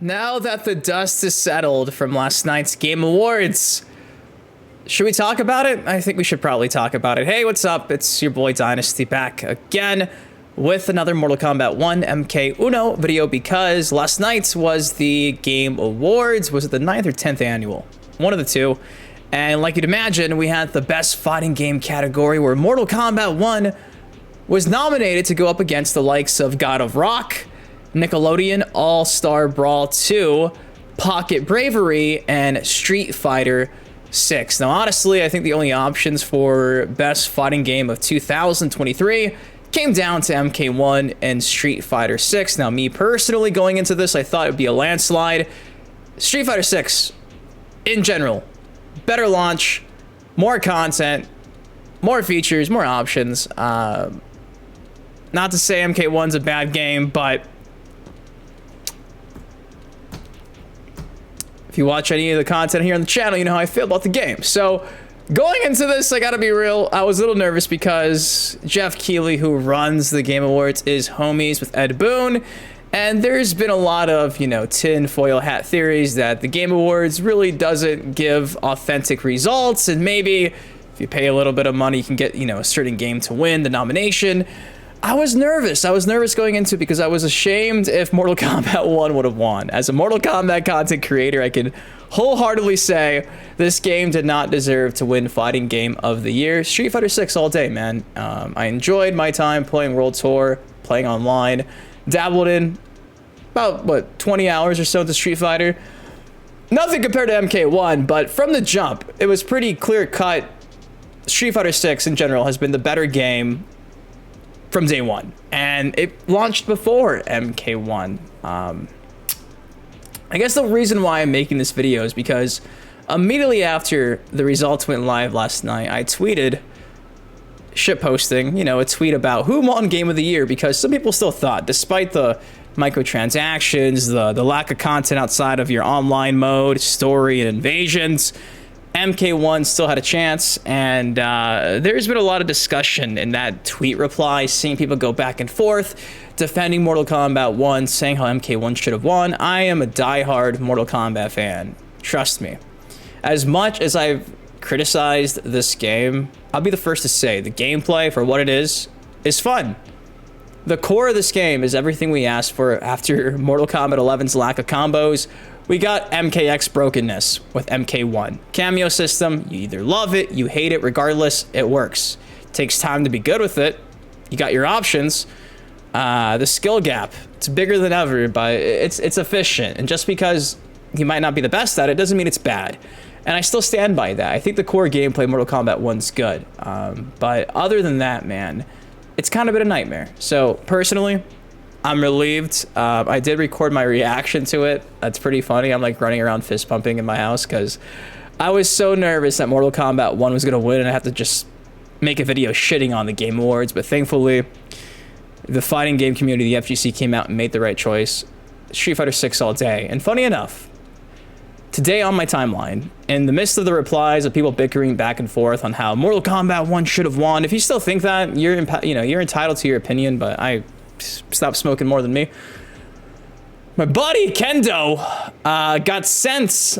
Now that the dust has settled from last night's Game Awards, should we talk about it? I think we should probably talk about it. Hey, what's up? It's your boy Dynasty back again with another Mortal Kombat 1 MK Uno video because last night was the Game Awards. Was it the 9th or 10th annual? One of the two. And like you'd imagine, we had the best fighting game category where Mortal Kombat 1 was nominated to go up against the likes of God of Rock, Nickelodeon All-Star Brawl 2, Pocket Bravery, and Street Fighter 6. Now, honestly, I think the only options for best fighting game of 2023 came down to MK1 and Street Fighter 6. Now, me personally going into this, I thought it would be a landslide. Street Fighter 6, in general, better launch, more content, more features, more options. Not to say MK1's a bad game, but if you watch any of the content here on the channel, you know how I feel about the game. So going into this, I gotta be real, I was a little nervous because Jeff Keighley, who runs the Game Awards, is homies with Ed Boon. And there's been a lot of, tinfoil hat theories that the Game Awards really doesn't give authentic results. And maybe if you pay a little bit of money, you can get, a certain game to win the nomination. I was nervous. I was nervous going into it because I was ashamed if Mortal Kombat 1 would have won. As a Mortal Kombat content creator, I can wholeheartedly say this game did not deserve to win Fighting Game of the Year. Street Fighter 6 all day, man. I enjoyed my time playing World Tour, playing online, dabbled in about, 20 hours or so into Street Fighter. Nothing compared to MK1, but from the jump, it was pretty clear-cut. Street Fighter 6 in general has been the better game from day one, and it launched before MK1. I guess the reason why I'm making this video is because immediately after the results went live last night, I tweeted, shitposting, a tweet about who won Game of the Year, because some people still thought, despite the microtransactions, the lack of content outside of your online mode, story, and invasions, MK1 still had a chance. And there's been a lot of discussion in that tweet reply, seeing people go back and forth, defending Mortal Kombat 1, saying how MK1 should have won. I am a diehard Mortal Kombat fan. Trust me. As much as I've criticized this game, I'll be the first to say the gameplay, for what it is fun. The core of this game is everything we asked for after Mortal Kombat 11's lack of combos. We got MKX brokenness with MK1. Cameo system, you either love it, you hate it, regardless, it works. Takes time to be good with it. You got your options. The skill gap, it's bigger than ever, but it's efficient. And just because you might not be the best at it doesn't mean it's bad. And I still stand by that. I think the core gameplay Mortal Kombat 1's good. But other than that, man, it's kind of been a nightmare. So personally, I'm relieved. I did record my reaction to it. That's pretty funny. I'm like running around fist pumping in my house because I was so nervous that Mortal Kombat 1 was going to win and I had to just make a video shitting on the Game Awards. But thankfully, the fighting game community, the FGC, came out and made the right choice. Street Fighter 6 all day. And funny enough, today on my timeline, in the midst of the replies of people bickering back and forth on how Mortal Kombat 1 should have won, if you still think that, you're entitled to your opinion, but I stop smoking more than me. My buddy Kendo got sent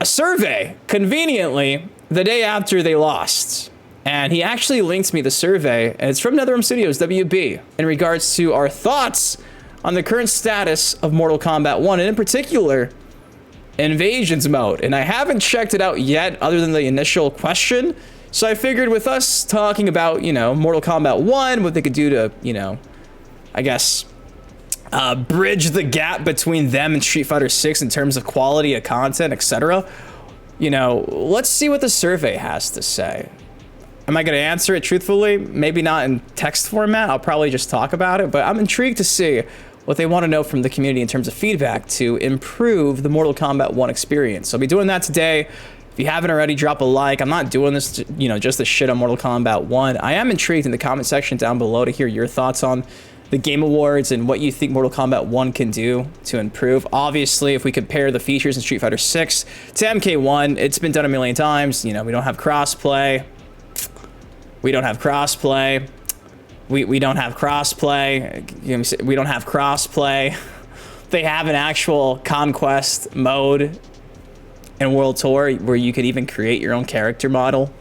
a survey conveniently the day after they lost, and he actually linked me the survey, and it's from NetherRealm Studios WB in regards to our thoughts on the current status of Mortal Kombat 1, and in particular Invasions mode. And I haven't checked it out yet other than the initial question, so I figured with us talking about Mortal Kombat 1, what they could do to I guess, bridge the gap between them and Street Fighter 6 in terms of quality of content, etc. Let's see what the survey has to say. Am I going to answer it truthfully? Maybe not in text format. I'll probably just talk about it, but I'm intrigued to see what they want to know from the community in terms of feedback to improve the Mortal Kombat 1 experience. So I'll be doing that today. If you haven't already, drop a like. I'm not doing this to, just to shit on Mortal Kombat 1. I am intrigued in the comment section down below to hear your thoughts on the Game Awards and what you think Mortal Kombat 1 can do to improve. Obviously, if we compare the features in Street Fighter 6 to MK1, it's been done a million times. We don't have crossplay. We don't have crossplay. We don't have crossplay. We don't have crossplay. they have an actual conquest mode in World Tour where you could even create your own character model.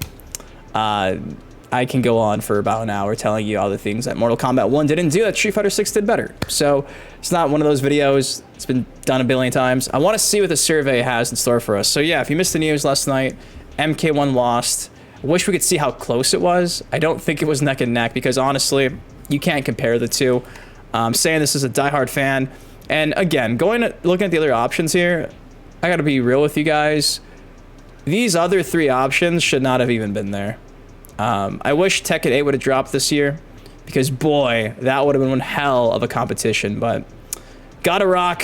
I can go on for about an hour telling you all the things that Mortal Kombat 1 didn't do that Street Fighter 6 did better. So it's not one of those videos. It's been done a billion times. I want to see what the survey has in store for us. So yeah, if you missed the news last night, MK1 lost. I wish we could see how close it was. I don't think it was neck and neck because honestly, you can't compare the two. I'm saying this as a diehard fan. And again, looking at the other options here, I gotta be real with you guys. These other three options should not have even been there. I wish Tekken 8 would have dropped this year because boy, that would have been one hell of a competition. But Gotta Rock,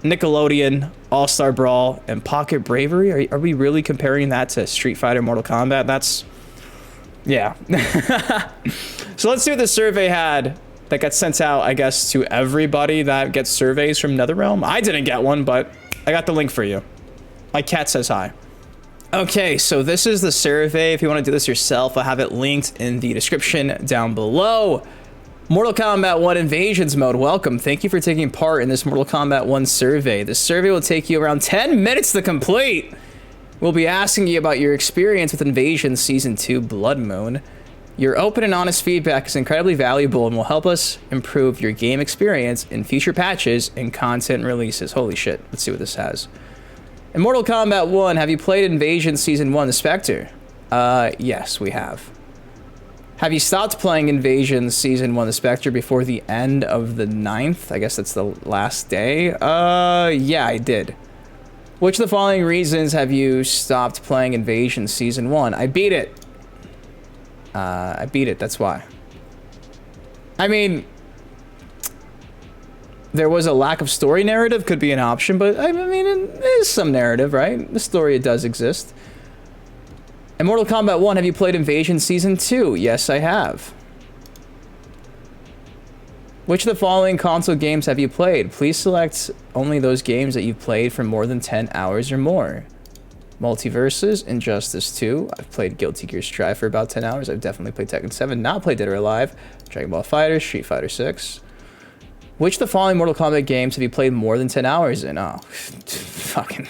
Nickelodeon, All-Star Brawl, and Pocket Bravery. Are we really comparing that to Street Fighter, Mortal Kombat? That's, yeah. So let's see what the survey had that got sent out, I guess, to everybody that gets surveys from NetherRealm. I didn't get one, but I got the link for you. My cat says hi. Okay, so this is the survey. If you want to do this yourself, I'll have it linked in the description down below. Mortal Kombat 1 Invasions mode, welcome. Thank you for taking part in this Mortal Kombat 1 survey. The survey will take you around 10 minutes to complete. We'll be asking you about your experience with Invasion Season 2 Blood Moon. Your open and honest feedback is incredibly valuable and will help us improve your game experience in future patches and content releases. Holy shit, let's see what this has. In Mortal Kombat 1, have you played Invasion Season 1, The Spectre? Yes, we have. Have you stopped playing Invasion Season 1, The Spectre before the end of the 9th? I guess that's the last day. Yeah, I did. Which of the following reasons have you stopped playing Invasion Season 1? I beat it. I beat it, that's why. I mean, there was a lack of story narrative, could be an option, but I mean, it is some narrative, right? The story, it does exist. In Mortal Kombat 1, have you played Invasion Season 2? Yes, I have. Which of the following console games have you played? Please select only those games that you've played for more than 10 hours or more. Multiverses, Injustice 2. I've played Guilty Gear Strive for about 10 hours. I've definitely played Tekken 7, not played Dead or Alive. Dragon Ball FighterZ, Street Fighter 6. Which of the following Mortal Kombat games have you played more than 10 hours in? Oh, fucking.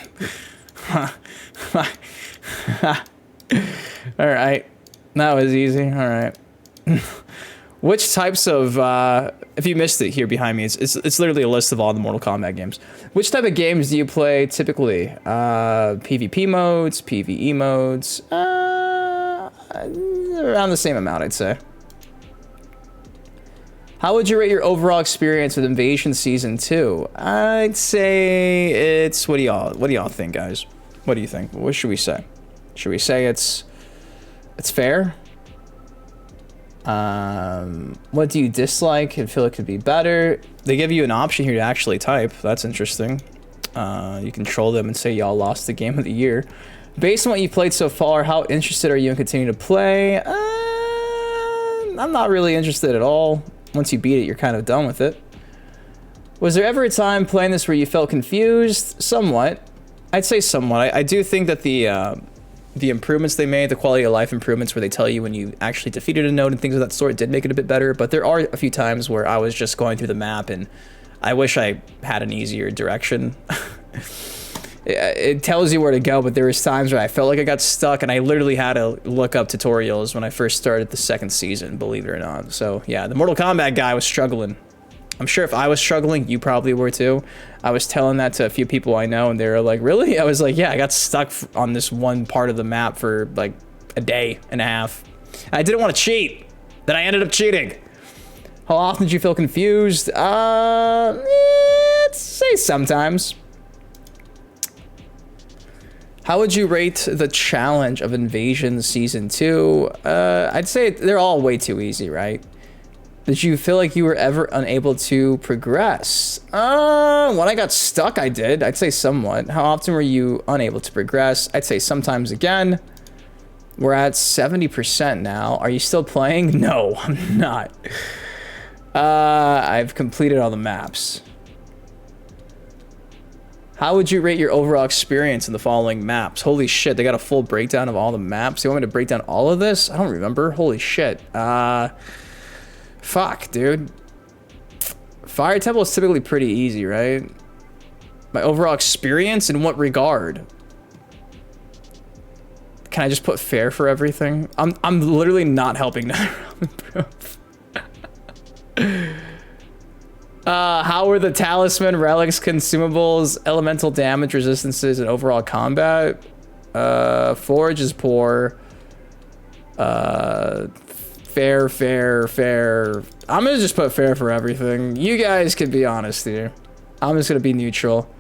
Alright. That was easy. Alright. Which types of, if you missed it here behind me, it's literally a list of all the Mortal Kombat games. Which type of games do you play typically? PvP modes, PvE modes, around the same amount, I'd say. How would you rate your overall experience with Invasion Season 2? I'd say it's, what do y'all think, guys? What do you think? What should we say? Should we say it's fair? What do you dislike and feel it could be better? They give you an option here to actually type. That's interesting. You can troll them and say y'all lost the game of the year. Based on what you've played so far, how interested are you in continuing to play? I'm not really interested at all. Once you beat it, you're kind of done with it. Was there ever a time playing this where you felt confused? Somewhat. I'd say somewhat. I do think that the improvements they made, the quality of life improvements where they tell you when you actually defeated a node and things of that sort did make it a bit better, but there are a few times where I was just going through the map and I wish I had an easier direction. It tells you where to go, but there was times where I felt like I got stuck and I literally had to look up tutorials when I first started the second season, believe it or not. So yeah, the Mortal Kombat guy was struggling. I'm sure if I was struggling, you probably were too. I was telling that to a few people I know and they were like, really? I was like, yeah, I got stuck on this one part of the map for like a day and a half. I didn't want to cheat. Then I ended up cheating. How often did you feel confused? Let's say sometimes. How would you rate the challenge of Invasion Season 2? I'd say they're all way too easy, right? Did you feel like you were ever unable to progress? When I got stuck, I did. I'd say somewhat. How often were you unable to progress? I'd say sometimes again. We're at 70% now. Are you still playing? No, I'm not. I've completed all the maps. How would you rate your overall experience in the following maps? Holy shit, they got a full breakdown of all the maps. You want me to break down all of this? I don't remember. Holy shit. Fuck, dude. Fire Temple is typically pretty easy, right? My overall experience? In what regard? Can I just put fair for everything? I'm literally not helping NetherRealm improve. How were the talisman, relics, consumables, elemental damage resistances, and overall combat? Forge is poor. Fair. I'm gonna just put fair for everything. You guys can be honest here. I'm just gonna be neutral.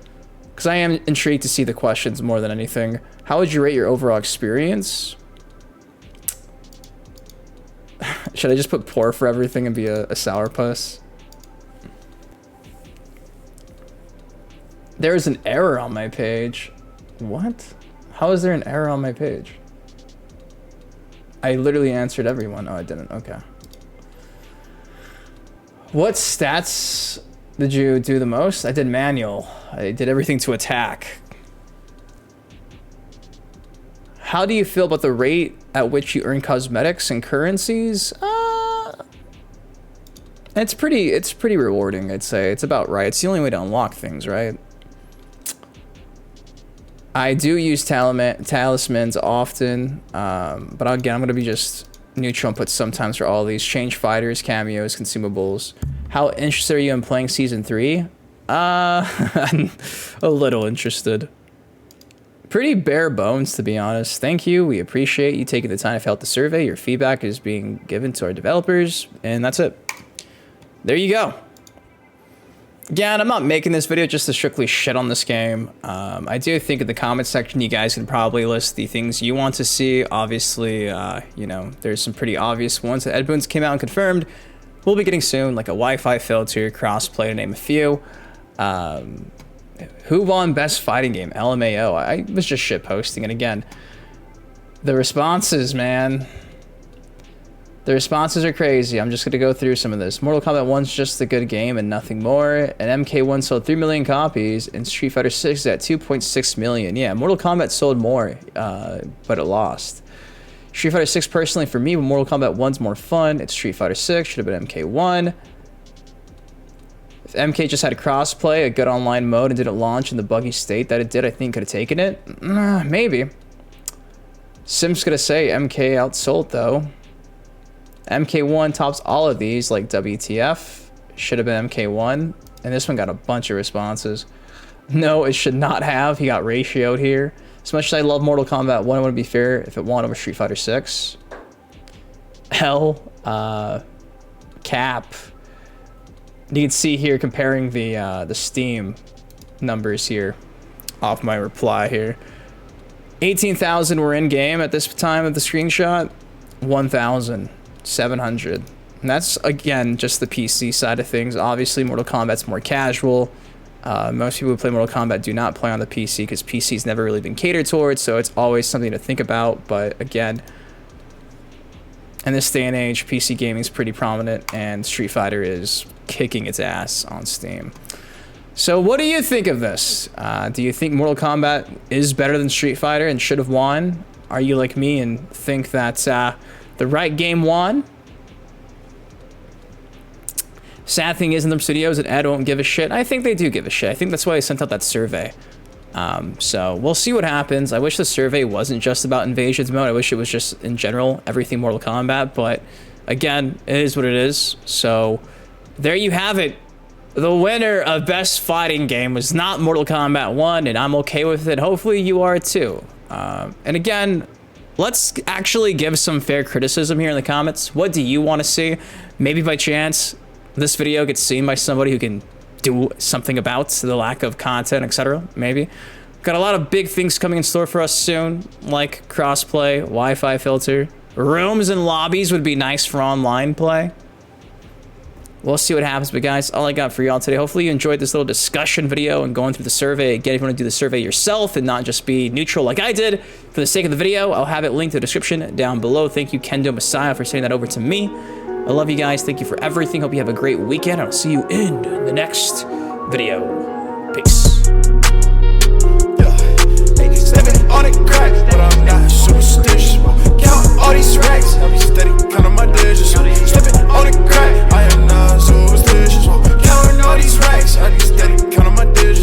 Because I am intrigued to see the questions more than anything. How would you rate your overall experience? Should I just put poor for everything and be a sourpuss? There's an error on my page. What? How is there an error on my page? I literally answered everyone. Oh, I didn't. Okay. What stats did you do the most? I did manual. I did everything to attack. How do you feel about the rate at which you earn cosmetics and currencies? It's pretty rewarding, I'd say. It's about right. It's the only way to unlock things, right? I do use talismans often, but again, I'm gonna be just neutral and put sometimes for all these. Change fighters, cameos, consumables. How interested are you in playing season 3? I'm a little interested. Pretty bare bones, to be honest. Thank you. We appreciate you taking the time to fill out the survey. Your feedback is being given to our developers, and that's it. There you go. Again, I'm not making this video just to strictly shit on this game. I do think in the comment section, you guys can probably list the things you want to see. Obviously, you know, there's some pretty obvious ones that Ed Boon's came out and confirmed. We'll be getting soon, like a Wi-Fi filter, crossplay, to name a few. Who won best fighting game? LMAO. I was just shit posting, and again, the responses, man. The responses are crazy. I'm just going to go through some of this. Mortal Kombat 1's just a good game and nothing more. And MK1 sold 3 million copies, and Street Fighter 6 is at 2.6 million. Yeah, Mortal Kombat sold more, but it lost. Street Fighter 6, personally, for me, Mortal Kombat 1's more fun. It's Street Fighter 6, should have been MK1. If MK just had crossplay, a good online mode, and didn't launch in the buggy state that it did, I think could have taken it. Maybe. Sim's gonna say MK outsold, though. MK1 tops all of these, like WTF. Should have been MK1. And this one got a bunch of responses. No, it should not have. He got ratioed here. As much as I love Mortal Kombat 1, I want to be fair if it won over Street Fighter 6. Hell, Cap. You can see here comparing the Steam numbers here off my reply here. 18,000 were in game at this time of the screenshot. 1,700. And that's, again, just the PC side of things. Obviously, Mortal Kombat's more casual. Most people who play Mortal Kombat do not play on the PC because PC's never really been catered towards, so it's always something to think about. But again, in this day and age, PC gaming is pretty prominent, and Street Fighter is kicking its ass on Steam. So what do you think of this? Do you think Mortal Kombat is better than Street Fighter and should have won? Are you like me and think that the right game won? Sad thing is, in them studios, and Ed won't give a shit. I think they do give a shit. I think that's why I sent out that survey. So we'll see what happens. I wish the survey wasn't just about Invasions mode. I wish it was just, in general, everything Mortal Kombat. But again, it is what it is. So there you have it. The winner of Best Fighting Game was not Mortal Kombat 1, and I'm okay with it. Hopefully you are too. And again, let's actually give some fair criticism here in the comments. What do you want to see? Maybe by chance this video gets seen by somebody who can do something about the lack of content, etc. Maybe. Got a lot of big things coming in store for us soon, like crossplay, Wi-Fi filter. Rooms and lobbies would be nice for online play. We'll see what happens, but guys, all I got for y'all today. Hopefully you enjoyed this little discussion video and going through the survey. Again, if you want to do the survey yourself and not just be neutral like I did, for the sake of the video, I'll have it linked in the description down below. Thank you, Kendo Messiah, for sending that over to me. I love you guys. Thank you for everything. Hope you have a great weekend. I'll see you in the next video. Peace. Stepping on it crack, but I'm not superstitious. Count all these racks, I be steady counting my digits. Stepping on it crack, I am not superstitious. Counting all these racks, I be steady counting my digits.